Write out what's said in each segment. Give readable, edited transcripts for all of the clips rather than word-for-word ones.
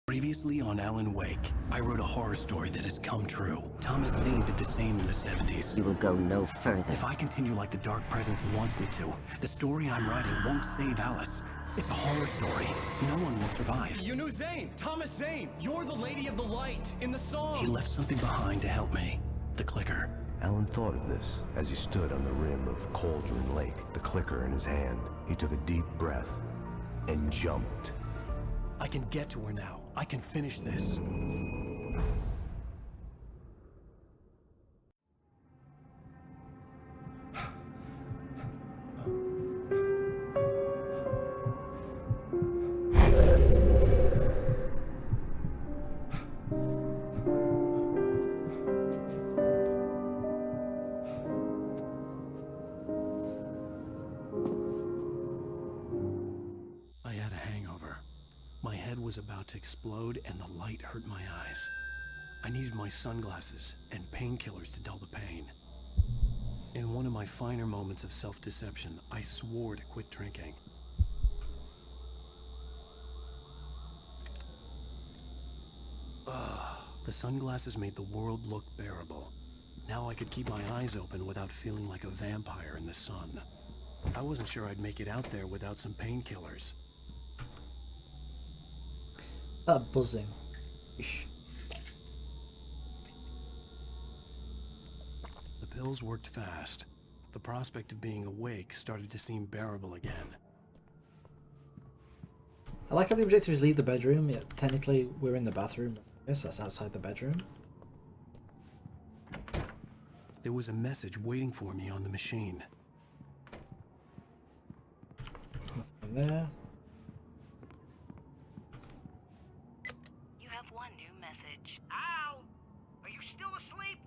Previously on Alan Wake, I wrote a horror story that has come true. Thomas Zane did the same in the 70s. You will go no further. If I continue like the Dark Presence wants me to, the story I'm writing won't save Alice. It's a horror story. No one will survive. You knew Zane! Thomas Zane! You're the Lady of the Light in the song! He left something behind to help me. The clicker. Alan thought of this as he stood on the rim of Cauldron Lake, the clicker in his hand. He took a deep breath and jumped. I can get to her now. I can finish this. I had a hangover. My head was about to explode and the light hurt my eyes. I needed my sunglasses and painkillers to dull the pain. In one of my finer moments of self-deception, I swore to quit drinking. The sunglasses made the world look bearable. Now I could keep my eyes open without feeling like a vampire in the sun. I wasn't sure I'd make it out there without some painkillers. That buzzing. Ish. The pills worked fast. The prospect of being awake started to seem bearable again. I like how the objective is leave the bedroom, yet technically we're in the bathroom. I guess that's outside the bedroom. There was a message waiting for me on the machine. Nothing there. You have one new message. Al! Are you still asleep?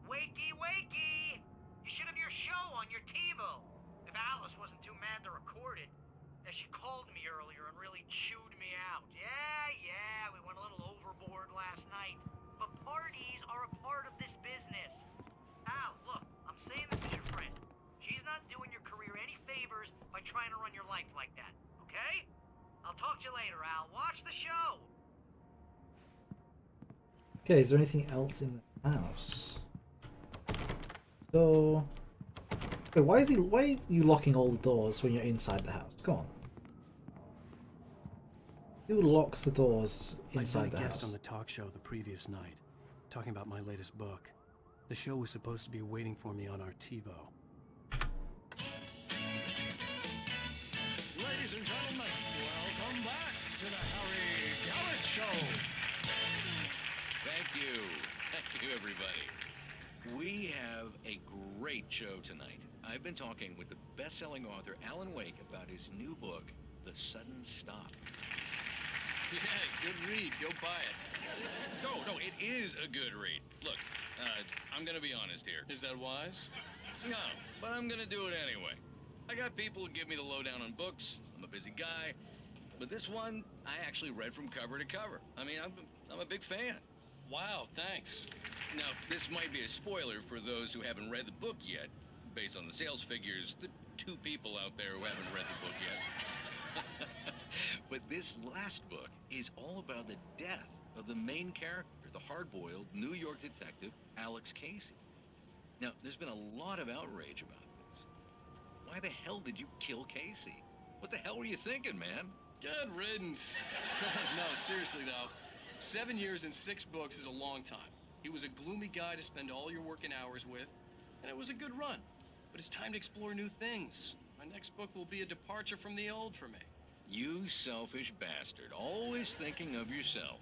Wakey, wakey! You should have your show on your TiVo. If Alice wasn't too mad to record it. As she called me earlier and really chewed me out. Yeah, we went a little overboard last night. But parties are a part of this business. Al, look, I'm saying this as your friend. She's not doing your career any favors by trying to run your life like that, okay? I'll talk to you later, Al. Watch the show! Okay, is there anything else in the house? So, okay, why are you locking all the doors when you're inside the house? Come on. Who locks the doors inside the I guest house? on the talk show the previous night, talking about my latest book. The show was supposed to be waiting for me on our TiVo. Ladies and gentlemen, welcome back to the Harry Gallant Show. Thank you. Thank you, everybody. We have a great show tonight. I've been talking with the best-selling author Alan Wake about his new book, The Sudden Stop. Yeah, good read. Go buy it. No, it is a good read. Look, I'm gonna be honest here. Is that wise? No, but I'm gonna do it anyway. I got people who give me the lowdown on books. I'm a busy guy. But this one, I actually read from cover to cover. I mean, I'm a big fan. Wow, thanks. Now, this might be a spoiler for those who haven't read the book yet. Based on the sales figures, the 2 people out there who haven't read the book yet. But this last book is all about the death of the main character, the hard-boiled New York detective, Alex Casey. Now, there's been a lot of outrage about this. Why the hell did you kill Casey? What the hell were you thinking, man? Good riddance. No, seriously though. 7 years and 6 books is a long time. He was a gloomy guy to spend all your working hours with, and it was a good run. But it's time to explore new things. My next book will be a departure from the old for me. You selfish bastard, always thinking of yourself.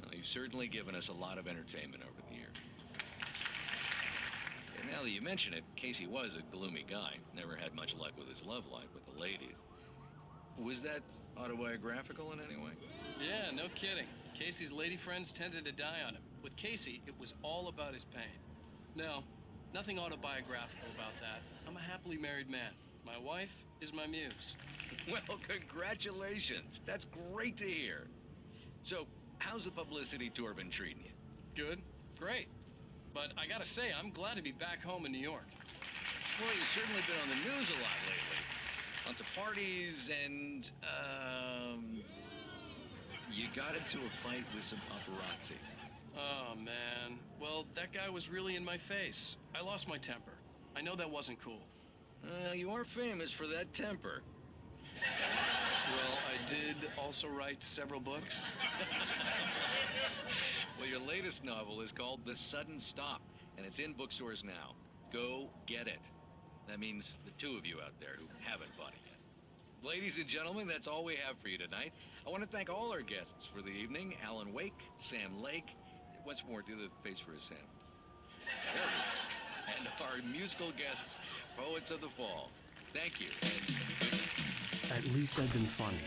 Well, you've certainly given us a lot of entertainment over the years. And now that you mention it, Casey was a gloomy guy. Never had much luck with his love life with the ladies. Was that autobiographical in any way? Yeah, no kidding. Casey's lady friends tended to die on him. With Casey, it was all about his pain. No, nothing autobiographical about that. I'm a happily married man. My wife is my muse. Well, congratulations. That's great to hear. So, how's the publicity tour been treating you? Good, great. But I gotta say, I'm glad to be back home in New York. Well, you've certainly been on the news a lot lately. Lots of parties and, You got into a fight with some paparazzi. Oh, man. Well, that guy was really in my face. I lost my temper. I know that wasn't cool. You are famous for that temper. Well, I did also write several books. Well, your latest novel is called The Sudden Stop, and it's in bookstores now. Go get it. That means the two of you out there who haven't bought it yet. Ladies and gentlemen, that's all we have for you tonight. I want to thank all our guests for the evening. Alan Wake, Sam Lake. Once more, do the face for a Sam. There we go. And our musical guests, Poets of the Fall. Thank you. At least I've been funny.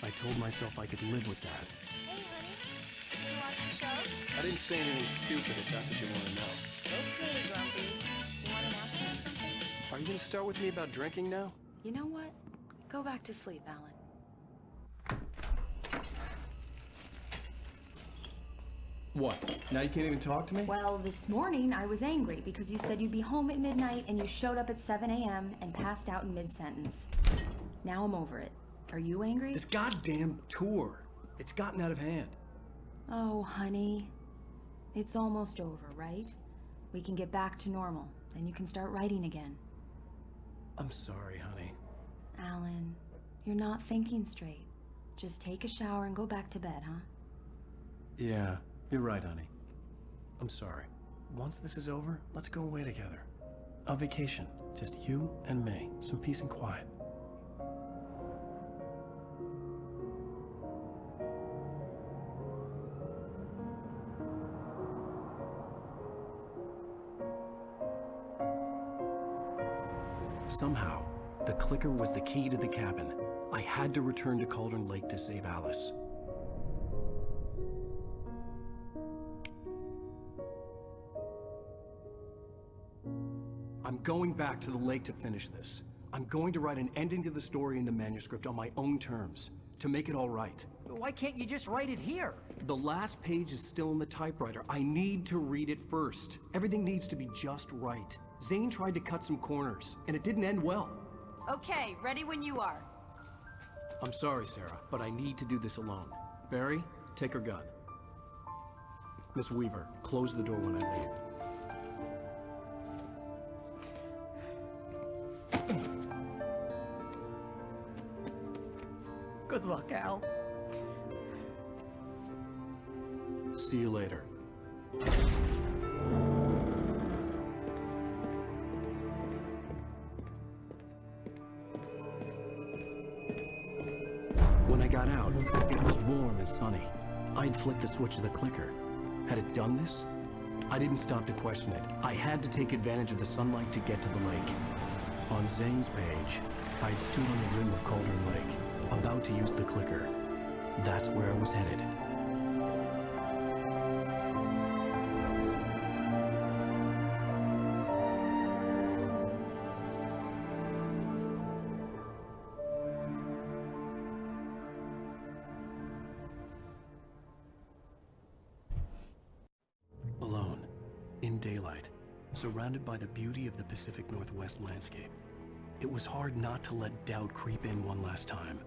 I told myself I could live with that. Hey, honey. Did you watch the show? I didn't say anything stupid if that's what you want to know. Okay, Grumpy. You want to ask me something? Are you going to start with me about drinking now? You know what? Go back to sleep, Alan. What? Now you can't even talk to me? Well, this morning I was angry because you said you'd be home at midnight and you showed up at 7 a.m. and passed out in mid-sentence. Now I'm over it. Are you angry? This goddamn tour. It's gotten out of hand. Oh, honey. It's almost over, right? We can get back to normal. Then you can start writing again. I'm sorry, honey. Alan, you're not thinking straight. Just take a shower and go back to bed, huh? Yeah, you're right, honey. I'm sorry. Once this is over, let's go away together. A vacation. Just you and me. Some peace and quiet. Somehow, the clicker was the key to the cabin. I had to return to Cauldron Lake to save Alice. I'm going back to the lake to finish this. I'm going to write an ending to the story in the manuscript on my own terms, to make it all right. Why can't you just write it here? The last page is still in the typewriter. I need to read it first. Everything needs to be just right. Zane tried to cut some corners, and it didn't end well. Okay, ready when you are. I'm sorry, Sarah, but I need to do this alone. Barry, take her gun. Miss Weaver, close the door when I leave. Good luck, Al. See you later. When I got out, it was warm and sunny. I'd flicked the switch of the clicker. Had it done this? I didn't stop to question it. I had to take advantage of the sunlight to get to the lake. On Zane's page, I'd stood on the rim of Cauldron Lake, about to use the clicker. That's where I was headed. Alone, in daylight, surrounded by the beauty of the Pacific Northwest landscape. It was hard not to let doubt creep in one last time.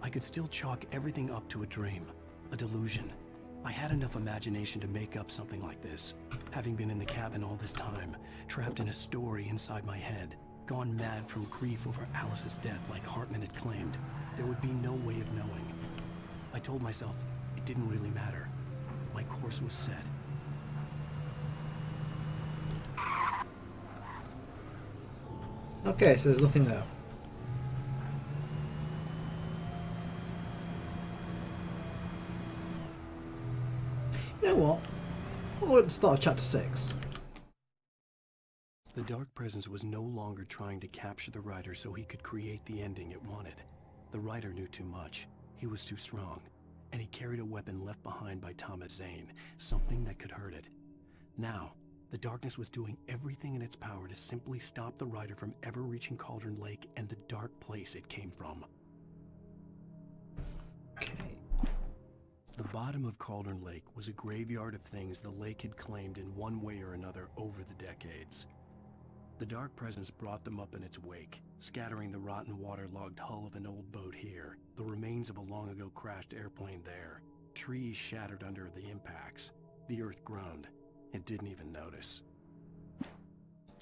I could still chalk everything up to a dream, a delusion. I had enough imagination to make up something like this, having been in the cabin all this time, trapped in a story inside my head, gone mad from grief over Alice's death like Hartman had claimed. There would be no way of knowing. I told myself it didn't really matter. My course was set. Okay, so there's nothing there. You know what? We'll at the start of chapter 6. The Dark Presence was no longer trying to capture the writer so he could create the ending it wanted. The writer knew too much. He was too strong. And he carried a weapon left behind by Thomas Zane, something that could hurt it. Now, the darkness was doing everything in its power to simply stop the writer from ever reaching Cauldron Lake and the dark place it came from. Okay. The bottom of Cauldron Lake was a graveyard of things the lake had claimed in one way or another over the decades. The Dark Presence brought them up in its wake, scattering the rotten waterlogged hull of an old boat here, the remains of a long-ago crashed airplane there, Trees shattered under the impacts. The earth groaned. It didn't even notice.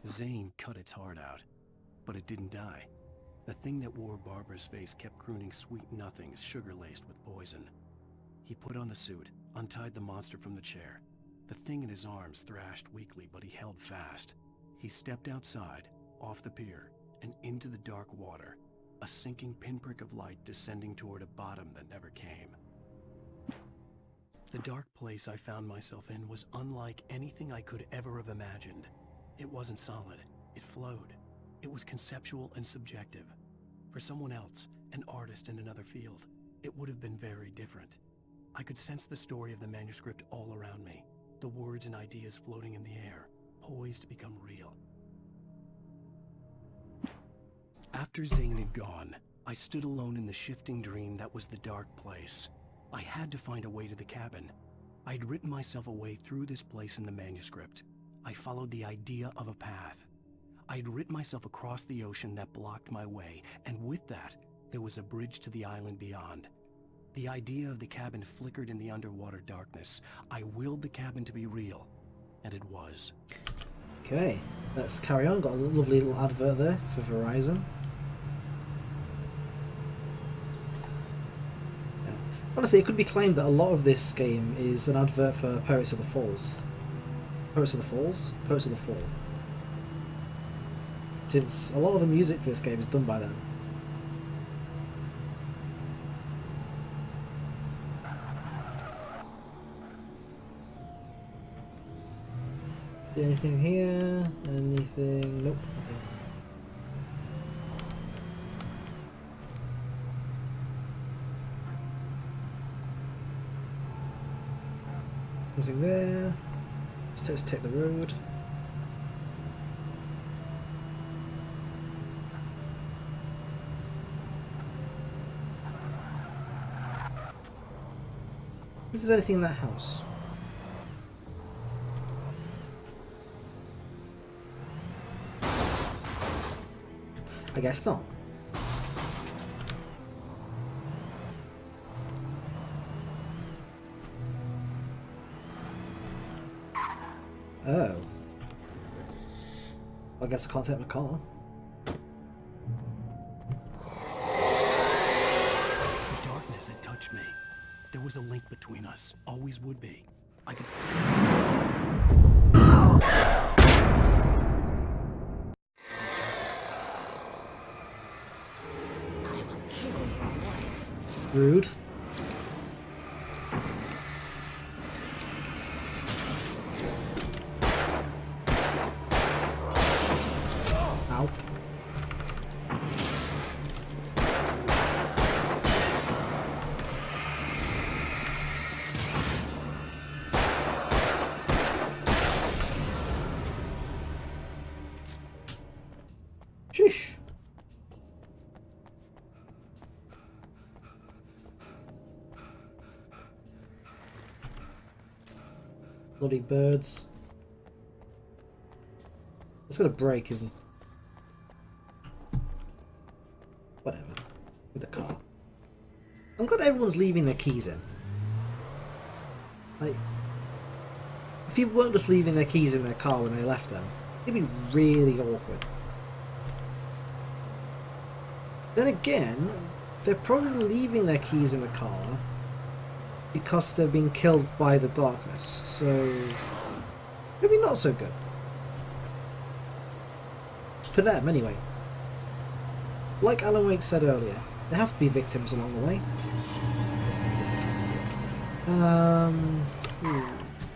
Zane cut its heart out, but it didn't die. The thing that wore Barbara's face kept crooning sweet nothings sugar-laced with poison. He put on the suit, untied the monster from the chair. The thing in his arms thrashed weakly, but he held fast. He stepped outside, off the pier, and into the dark water, a sinking pinprick of light descending toward a bottom that never came. The dark place I found myself in was unlike anything I could ever have imagined. It wasn't solid. It flowed. It was conceptual and subjective. For someone else, an artist in another field, it would have been very different. I could sense the story of the manuscript all around me, the words and ideas floating in the air, poised to become real. After Zane had gone, I stood alone in the shifting dream that was the dark place. I had to find a way to the cabin. I'd written myself a way through this place in the manuscript. I followed the idea of a path. I'd written myself across the ocean that blocked my way, and with that, there was a bridge to the island beyond. The idea of the cabin flickered in the underwater darkness. I willed the cabin to be real, and it was. Okay, let's carry on. Got a lovely little advert there for Verizon. Yeah. Honestly, it could be claimed that a lot of this game is an advert for Poets of the Falls. Poets of the Falls? Poets of the Fall. Since a lot of the music for this game is done by them. Anything here? Anything? Nope, nothing. Nothing there. Let's take the road. If there's anything in that house. I guess not. Oh. I guess I can't take my car. The darkness had touched me. There was a link between us. Always would be. I could Rude. Ow. Sheesh. Bloody birds. It's gonna break, isn't it? Whatever. With the car. I'm glad everyone's leaving their keys in. Like, if people weren't just leaving their keys in their car when they left them, it'd be really awkward. Then again, they're probably leaving their keys in the car because they've been killed by the darkness, so maybe not so good. For them, anyway. Like Alan Wake said earlier, there have to be victims along the way.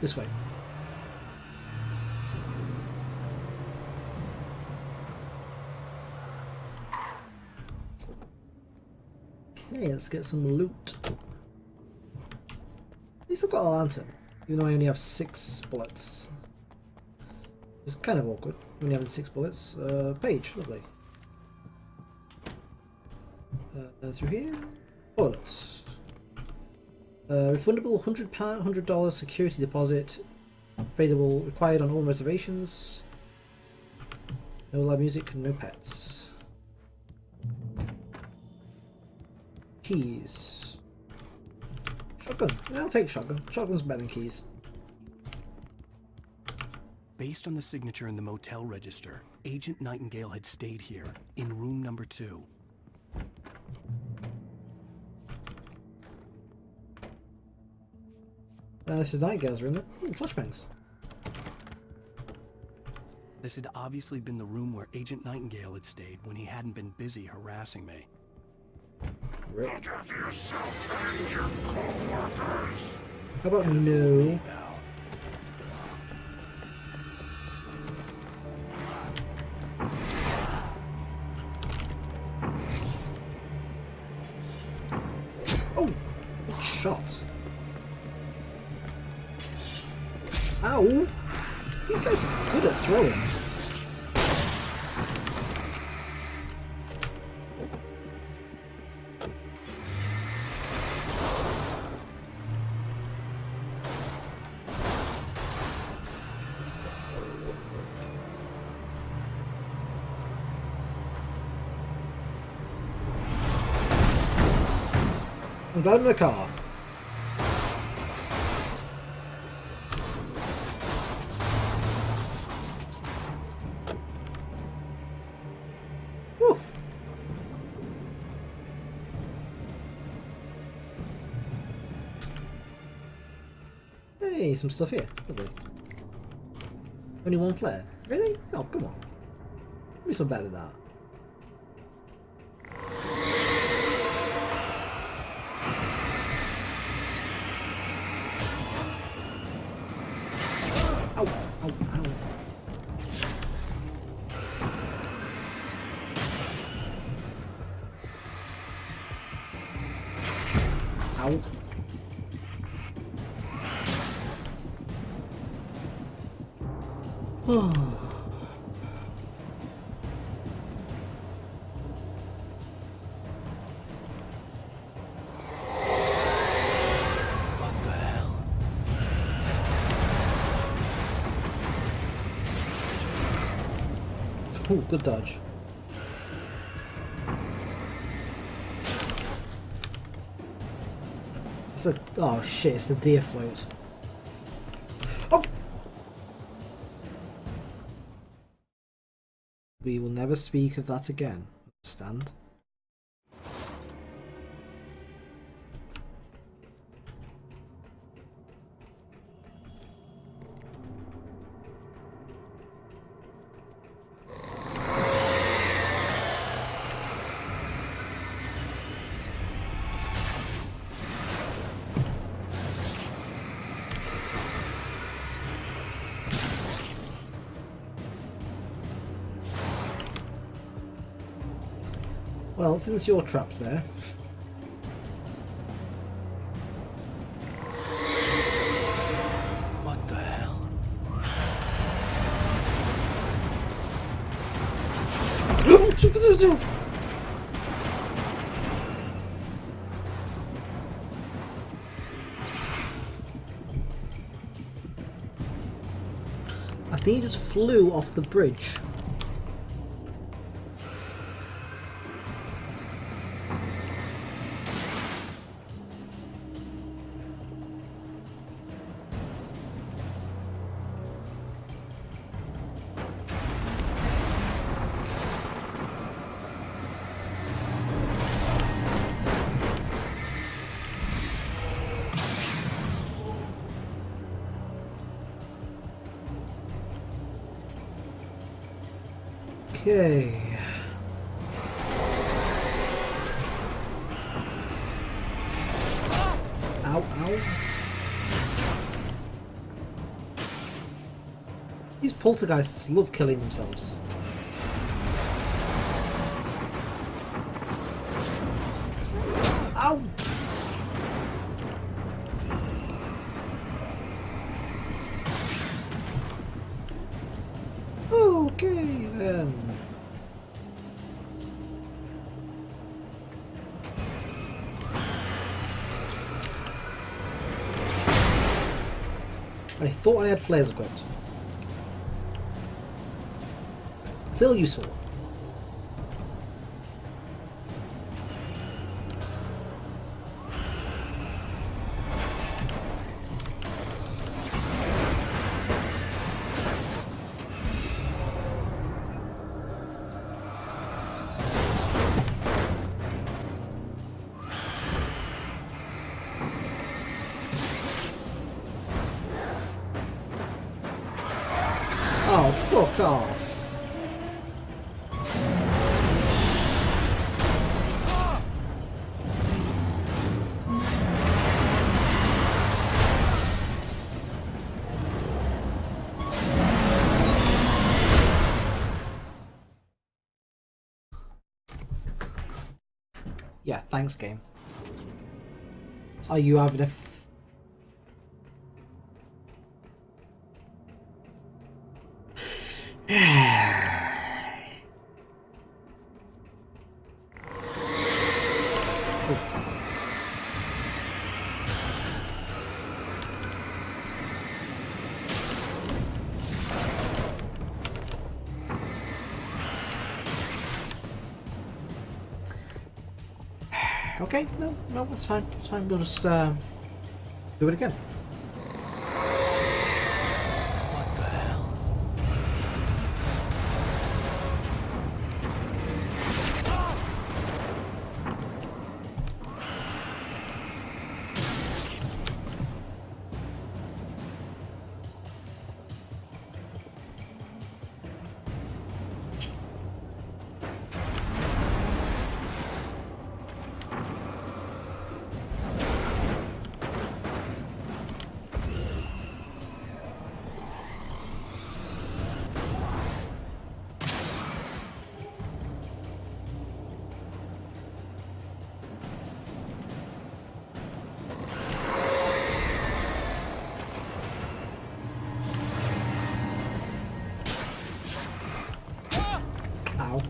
This way. Okay, let's get some loot. At least I've got a lantern, even though I only have 6 bullets. It's kind of awkward, only having 6 bullets. Page, lovely. Through here, bullets. Refundable $100 security deposit. Available, required on all reservations. No live music, no pets. Keys. Shotgun. Yeah, I'll take shotgun. Shotgun's better than keys. Based on the signature in the motel register, Agent Nightingale had stayed here, in room number 2. This is Nightingale's room. Ooh, flashbangs. This had obviously been the room where Agent Nightingale had stayed when he hadn't been busy harassing me. Rip. Look after yourself and your co-workers. How about no? Pal. Oh! Good shot. Ow! These guys are good at throwing. I'm down in the car. Whew. Hey, some stuff here. Lovely. Only one flare? Really? Oh, come on. Give me some better than that. Ow, ow, ow. Ow. What the hell? Ooh, good dodge. It's a... oh shit, it's the deer float. Oh! We will never speak of that again. Understand? Well, since you're trapped there... What the hell? I think he just flew off the bridge. Okay. Ow, ow. These poltergeists love killing themselves. Ow! Okay then. I thought I had flares equipped. Still useful. Oh, fuck off. Yeah, thanks, game. Are you having a Okay, no, it's fine. It's fine. We'll just do it again. What the hell? Ow.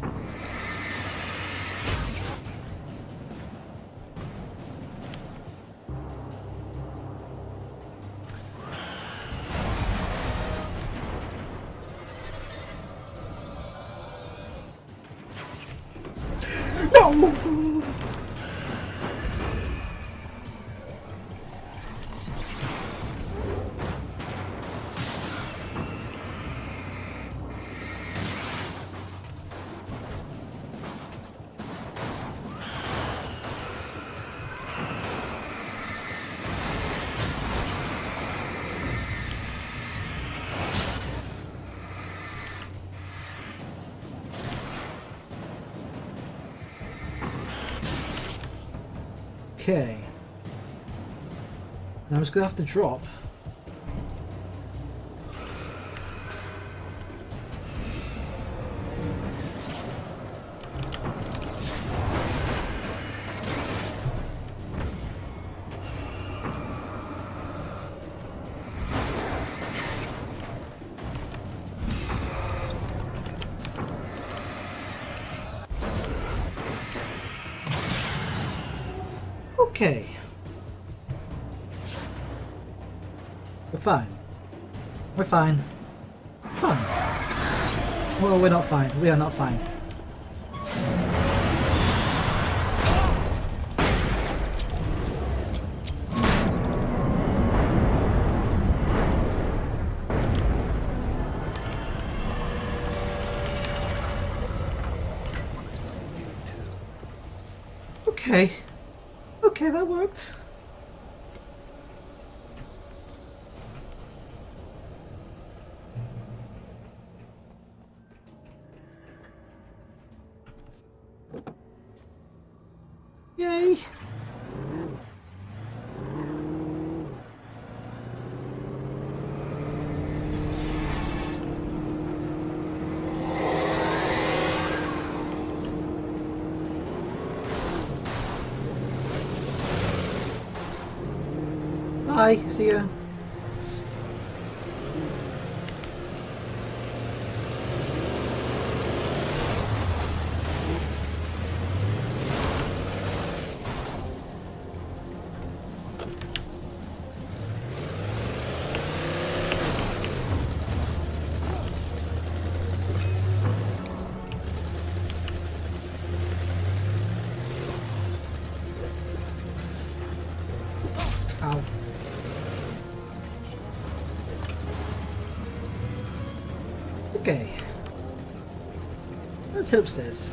No! Okay. Now I'm just gonna have to drop. Okay. We're fine. We're fine. Fine. Well, we're not fine. We are not fine. Okay. Okay, that worked. Yay! Bye, see ya. Ow. Okay. Let's head upstairs.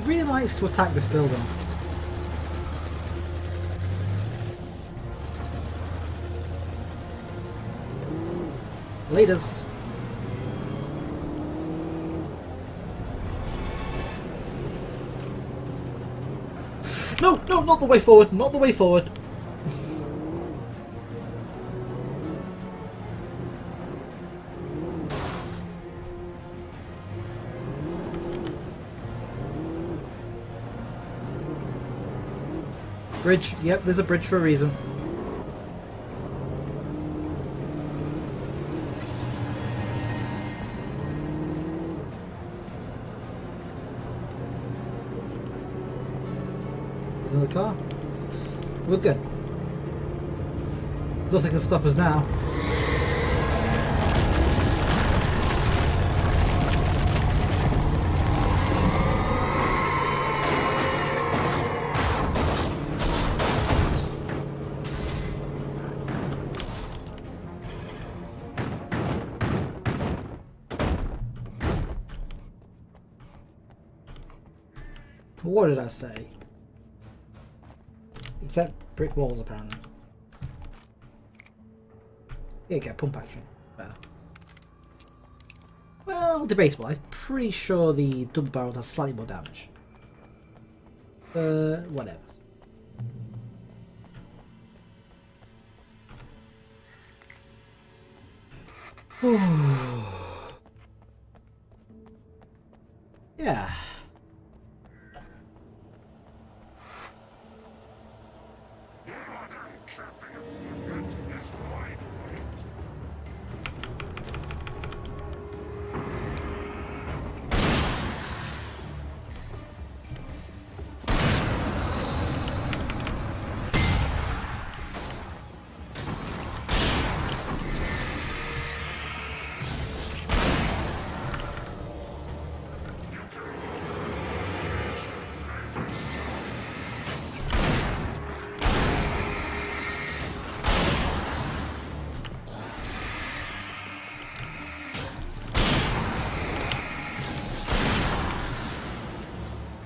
He really likes to attack this building. Leaders. No, no, not the way forward, not the way forward. Bridge, yep, there's a bridge for a reason. He's in the car. We're good. Nothing can stop us now. What did I say? Except brick walls, apparently. Here you go, pump action. Better. Well, debatable. I'm pretty sure the double barrel does slightly more damage. Whatever. Yeah.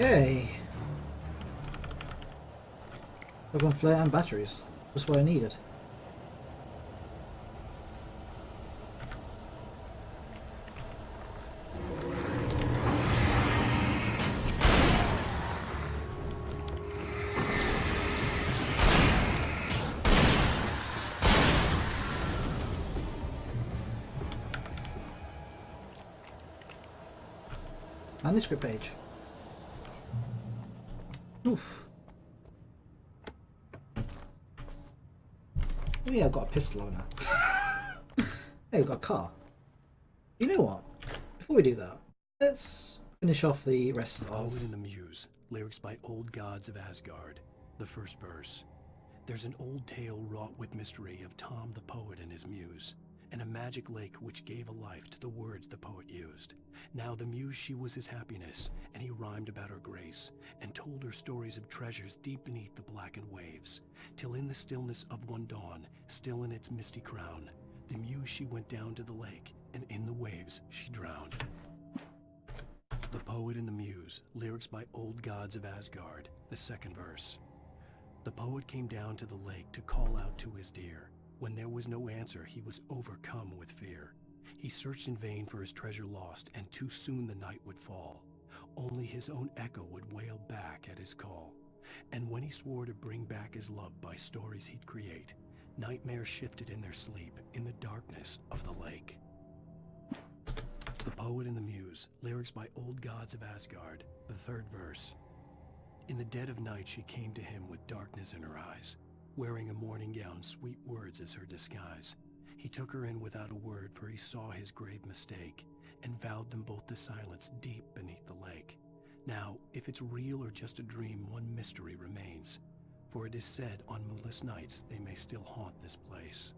Okay. I've got flare and batteries. Just what I needed. Manuscript page. Oof. Oh yeah, I've got a pistol on now. Hey, we've got a car. You know what? Before we do that, let's finish off the rest of... The Poet and the Muse, lyrics by Old Gods of Asgard. The first verse. There's an old tale wrought with mystery of Tom the poet and his muse, and a magic lake which gave a life to the words the poet used. Now the muse, she was his happiness, and he rhymed about her grace, and told her stories of treasures deep beneath the blackened waves, till in the stillness of one dawn, still in its misty crown, the muse she went down to the lake, and in the waves she drowned. The Poet and the Muse, lyrics by Old Gods of Asgard, the second verse. The poet came down to the lake to call out to his dear. When there was no answer, he was overcome with fear. He searched in vain for his treasure lost, and too soon the night would fall. Only his own echo would wail back at his call. And when he swore to bring back his love by stories he'd create, nightmares shifted in their sleep in the darkness of the lake. The Poet and the Muse, lyrics by Old Gods of Asgard, the third verse. In the dead of night she came to him with darkness in her eyes, wearing a mourning gown, sweet words as her disguise. He took her in without a word, for he saw his grave mistake, and vowed them both to silence deep beneath the lake. Now, if it's real or just a dream, one mystery remains, for it is said on moonless nights they may still haunt this place.